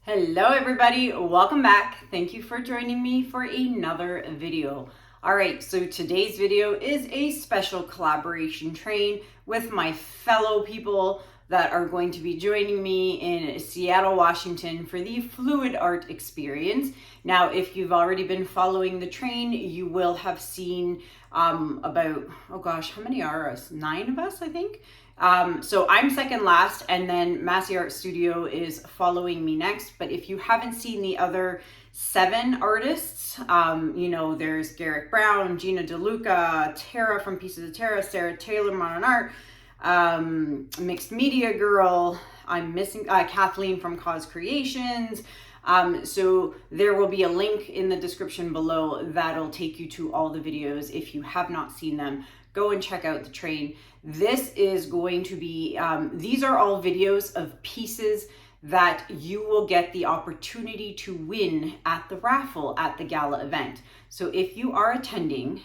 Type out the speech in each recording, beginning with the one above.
Hello everybody, welcome back. Thank you for joining me for another video. All right, so today's video is a special collaboration train with my fellow people that are going to be joining me in Seattle, Washington for the Fluid Art Experience. Now, if you've already been following the train, you will have seen about, oh gosh, how many are us? 9 of us, I think. So I'm second last, and then Massey Art Studio is following me next. But if you haven't seen the other 7 artists, you know, there's Garrett Brown, Gina DeLuca, Tara from Pieces of Tara, Sarah Taylor, Modern Art, Mixed Media Girl, I'm missing Kathleen from Cause Creations. So there will be a link in the description below that'll take you to all the videos. If you have not seen them, go and check out the train. This is going to be, these are all videos of pieces that you will get the opportunity to win at the raffle at the gala event. So if you are attending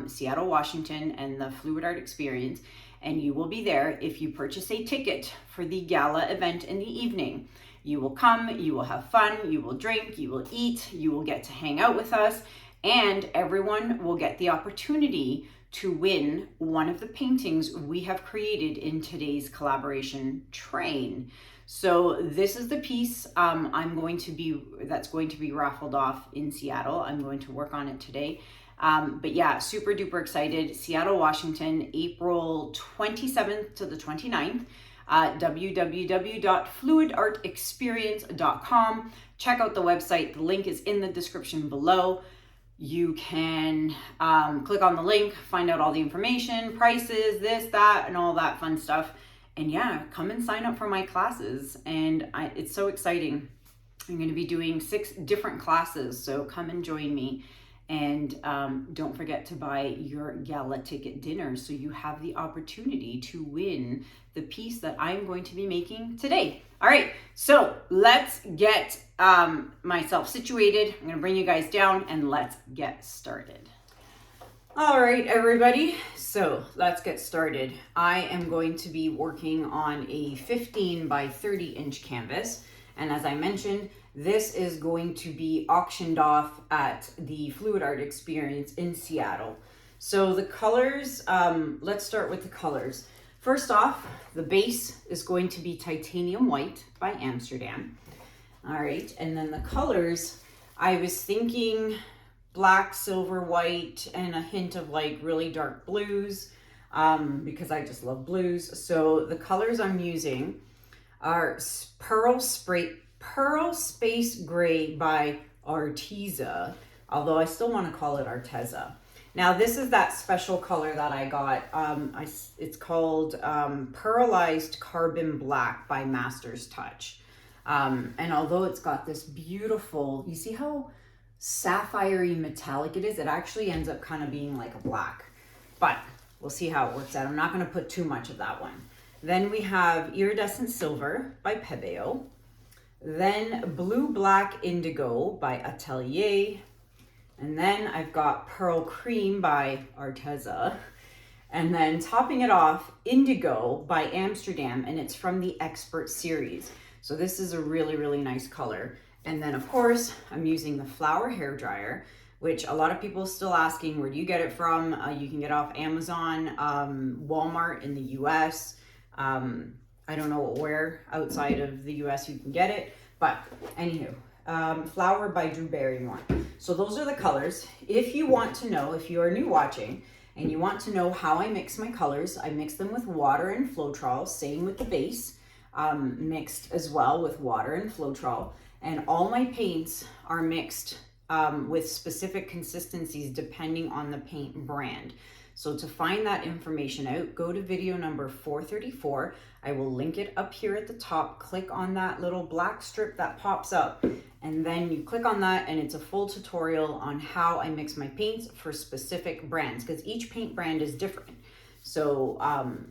Seattle, Washington and the Fluid Art Experience, and you will be there if you purchase a ticket for the gala event in the evening. You will come, you will have fun, you will drink, you will eat, you will get to hang out with us, and everyone will get the opportunity to win one of the paintings we have created in today's collaboration train. So this is the piece that's going to be raffled off in Seattle. I'm going to work on it today. But yeah, super duper excited. Seattle, Washington, April 27th to the 29th. www.fluidartexperience.com. Check out the website. The link is in the description below. You can click on the link, find out all the information, prices, this, that, and all that fun stuff. And yeah, come and sign up for my classes. And it's so exciting. I'm going to be doing 6 different classes, so come and join me. And don't forget to buy your gala ticket dinner so you have the opportunity to win the piece that I'm going to be making today. All right, so let's get myself situated. I'm gonna bring you guys down and let's get started. All right, everybody, so let's get started. I am going to be working on a 15 by 30 inch canvas. And as I mentioned, this is going to be auctioned off at the Fluid Art Experience in Seattle. So the colors, let's start with the colors. First off, the base is going to be Titanium White by Amsterdam. All right, and then the colors, I was thinking black, silver, white, and a hint of like really dark blues, because I just love blues. So the colors I'm using are Pearl Space Gray by Arteza, although I still want to call it Arteza. Now this is that special color that I got. It's called Pearlized Carbon Black by Master's Touch. And although it's got this beautiful, you see how sapphire-y metallic it is? It actually ends up kind of being like a black, but we'll see how it works out. I'm not going to put too much of that one. Then we have Iridescent Silver by Pebeo. Then Blue Black Indigo by Atelier. And then I've got Pearl Cream by Arteza. And then topping it off, Indigo by Amsterdam, and it's from the Expert series. So this is a really, really nice color. And then of course, I'm using the Flower Hairdryer, which a lot of people are still asking, where do you get it from? You can get it off Amazon, Walmart in the US. I don't know where outside of the US you can get it, but anywho, Flower by Drew Barrymore. So those are the colors. If you want to know, if you are new watching and you want to know how I mix my colors, I mix them with water and Floetrol, same with the base, mixed as well with water and Floetrol. And all my paints are mixed with specific consistencies depending on the paint brand. So to find that information out, go to video number 434. I will link it up here at the top. Click on that little black strip that pops up, and then you click on that and it's a full tutorial on how I mix my paints for specific brands, because each paint brand is different. So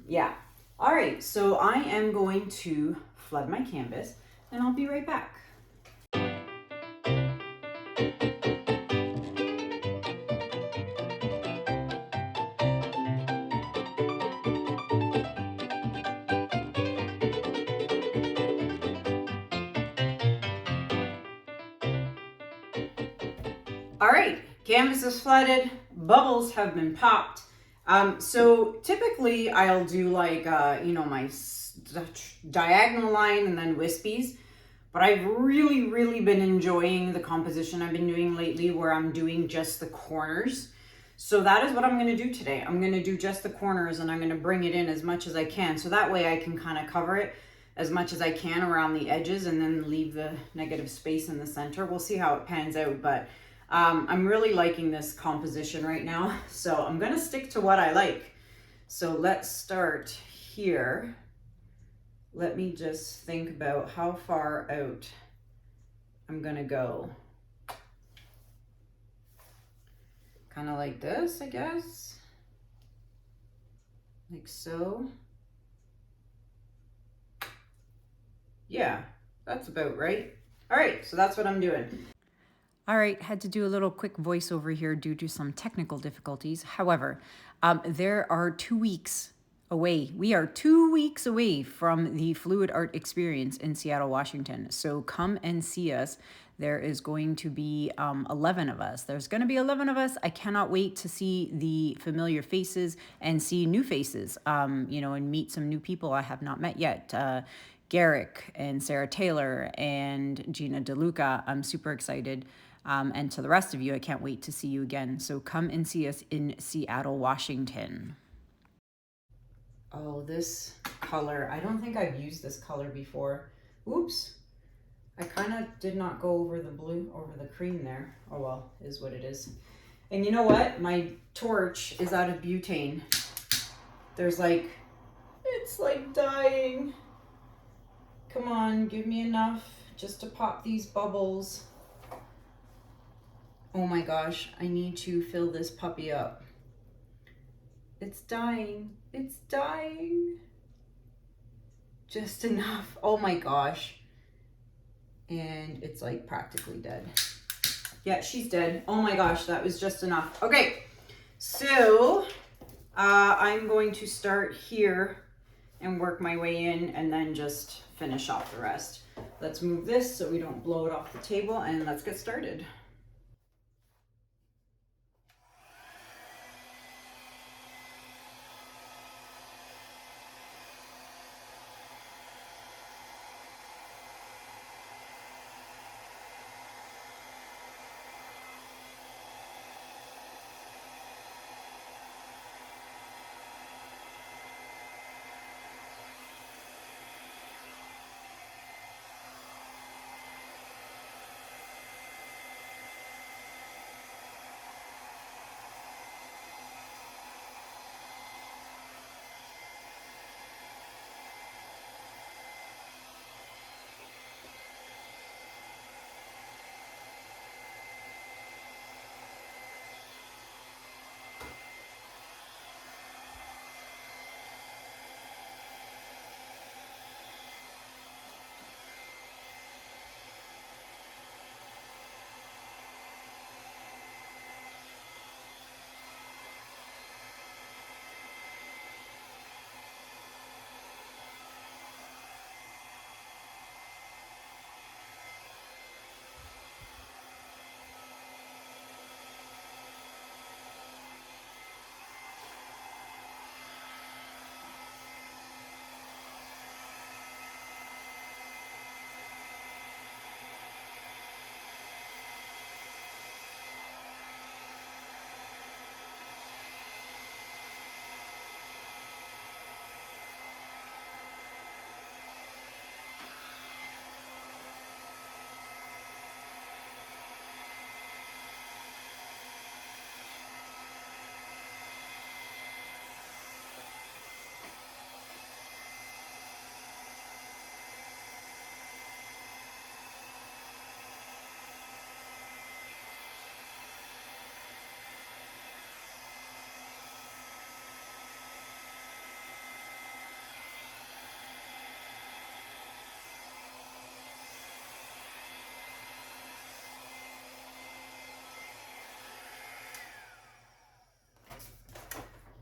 yeah. All right, so I am going to flood my canvas and I'll be right back. All right, canvas is flooded, bubbles have been popped. So typically I'll do like, my diagonal line and then wispies, but I've really been enjoying the composition I've been doing lately where I'm doing just the corners. So that is what I'm going to do today. I'm going to do just the corners and I'm going to bring it in as much as I can. So that way I can kind of cover it as much as I can around the edges and then leave the negative space in the center. We'll see how it pans out, but I'm really liking this composition right now. So I'm going to stick to what I like. So let's start here. Let me just think about how far out I'm going to go. Kind of like this, I guess. Like so. Yeah, that's about right. All right, so that's what I'm doing. All right, had to do a little quick voiceover here due to some technical difficulties. However, there are 2 weeks away. We are 2 weeks away from the Fluid Art Experience in Seattle, Washington. So come and see us. There is going to be 11 of us. There's going to be 11 of us. I cannot wait to see the familiar faces and see new faces, and meet some new people I have not met yet. Garrick and Sarah Taylor and Gina DeLuca. I'm super excited. And to the rest of you, I can't wait to see you again. So come and see us in Seattle, Washington. Oh, this color. I don't think I've used this color before. Oops. I kind of did not go over the blue, over the cream there. Oh well, is what it is. And you know what? My torch is out of butane. There's it's like dying. Come on, give me enough just to pop these bubbles. Oh my gosh, I need to fill this puppy up. It's dying. It's dying. Just enough. Oh my gosh. And it's like practically dead. Yeah, she's dead. Oh my gosh, that was just enough. Okay, so I'm going to start here and work my way in and then just finish off the rest. Let's move this so we don't blow it off the table and let's get started.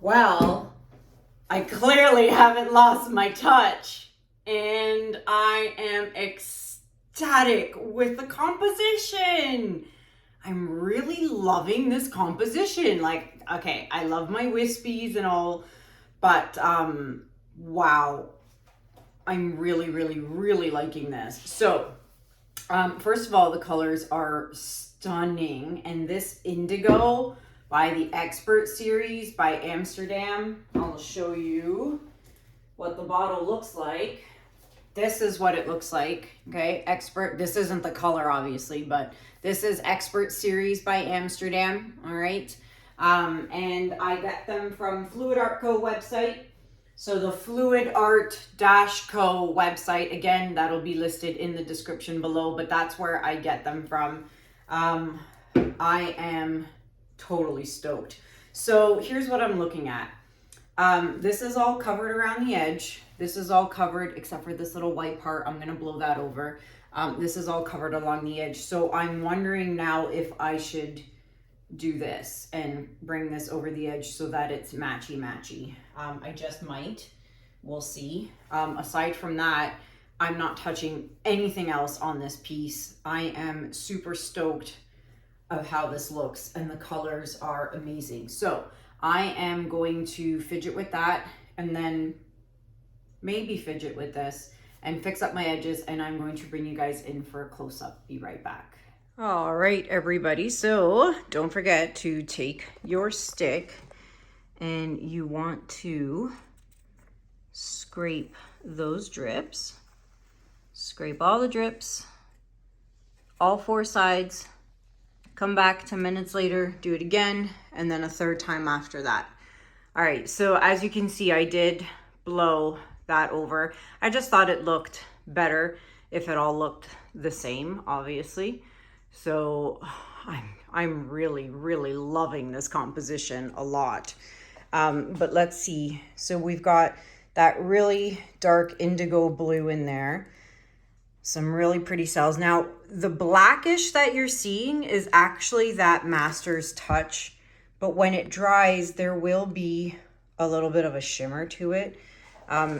Well, I clearly haven't lost my touch and I am ecstatic with the composition. I'm really loving this composition. Like, okay, I love my wispies and all, but wow, I'm really, really, really liking this. So first of all, the colors are stunning. And this Indigo by the Expert series by Amsterdam, I'll show you what the bottle looks like. This is what it looks like, okay? Expert, this isn't the color obviously, but this is Expert series by Amsterdam, all right? And I got them from Fluid Art Co website. So the Fluid Art Co website, again, that'll be listed in the description below, but that's where I get them from. I am totally stoked. So here's what I'm looking at. This is all covered around the edge. This is all covered except for this little white part. I'm gonna blow that over. This is all covered along the edge. So I'm wondering now if I should do this and bring this over the edge so that it's matchy. I just might. We'll see. Aside from that, I'm not touching anything else on this piece. I am super stoked of how this looks, and the colors are amazing. So I am going to fidget with that, and then maybe fidget with this and fix up my edges, and I'm going to bring you guys in for a close-up. Be right back. All right, everybody. So don't forget to take your stick and you want to scrape those drips. Scrape all the drips, all 4 sides. Come back 10 minutes later, do it again, and then a 3rd time after that. All right, so as you can see, I did blow that over. I just thought it looked better if it all looked the same, obviously. So I'm really, really loving this composition a lot. But let's see. So we've got that really dark indigo blue in there. Some really pretty cells. Now, the blackish that you're seeing is actually that Master's Touch, but when it dries, there will be a little bit of a shimmer to it.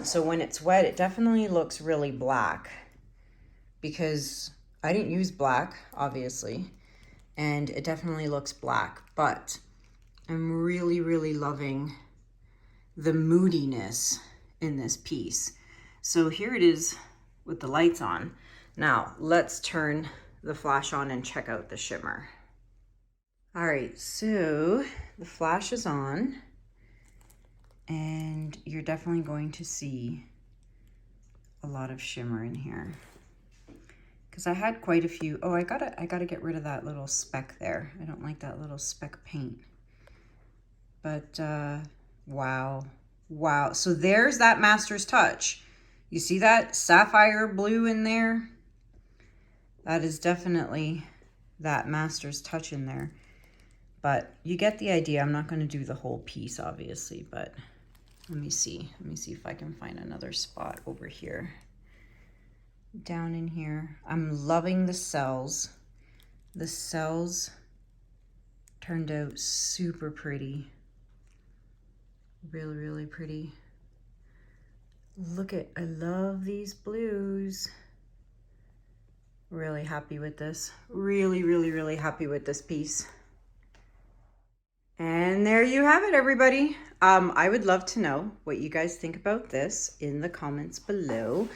So when it's wet, it definitely looks really black, because I didn't use black, obviously, and it definitely looks black, but I'm really, really loving the moodiness in this piece. So here it is with the lights on. Now let's turn the flash on and check out the shimmer. All right, so the flash is on, and you're definitely going to see a lot of shimmer in here, because I had quite a few. Oh, I gotta get rid of that little speck there. I don't like that little speck of paint. But wow. So there's that Master's Touch. You see that sapphire blue in there? That is definitely that Master's Touch in there. But you get the idea. I'm not going to do the whole piece, obviously, but let me see if I can find another spot over here. Down in here. I'm loving the cells. The cells turned out super pretty. Really, really pretty. I love these blues. Really happy with this. Really, really, really happy with this piece. And there you have it, everybody. I would love to know what you guys think about this in the comments below.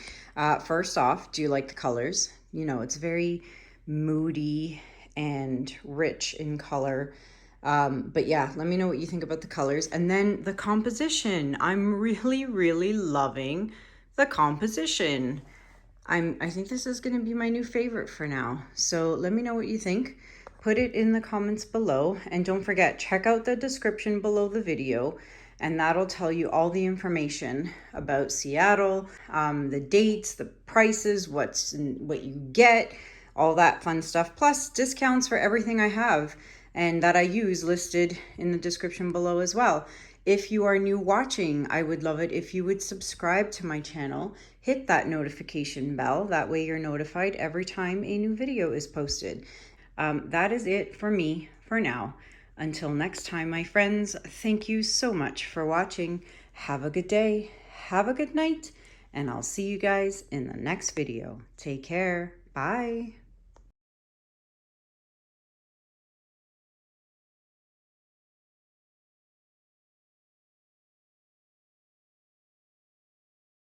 First off, do you like the colors? You know, it's very moody and rich in color. But yeah, let me know what you think about the colors. And then the composition. I'm really, really loving the composition. I think this is going to be my new favorite for now. So let me know what you think. Put it in the comments below, and don't forget, check out the description below the video, and that'll tell you all the information about Seattle, the dates, the prices, what you get, all that fun stuff, plus discounts for everything I have and that I use listed in the description below as well. If you are new watching, I would love it if you would subscribe to my channel, hit that notification bell, that way you're notified every time a new video is posted. That is it for me for now. Until next time, my friends, thank you so much for watching. Have a good day, have a good night, and I'll see you guys in the next video. Take care. Bye.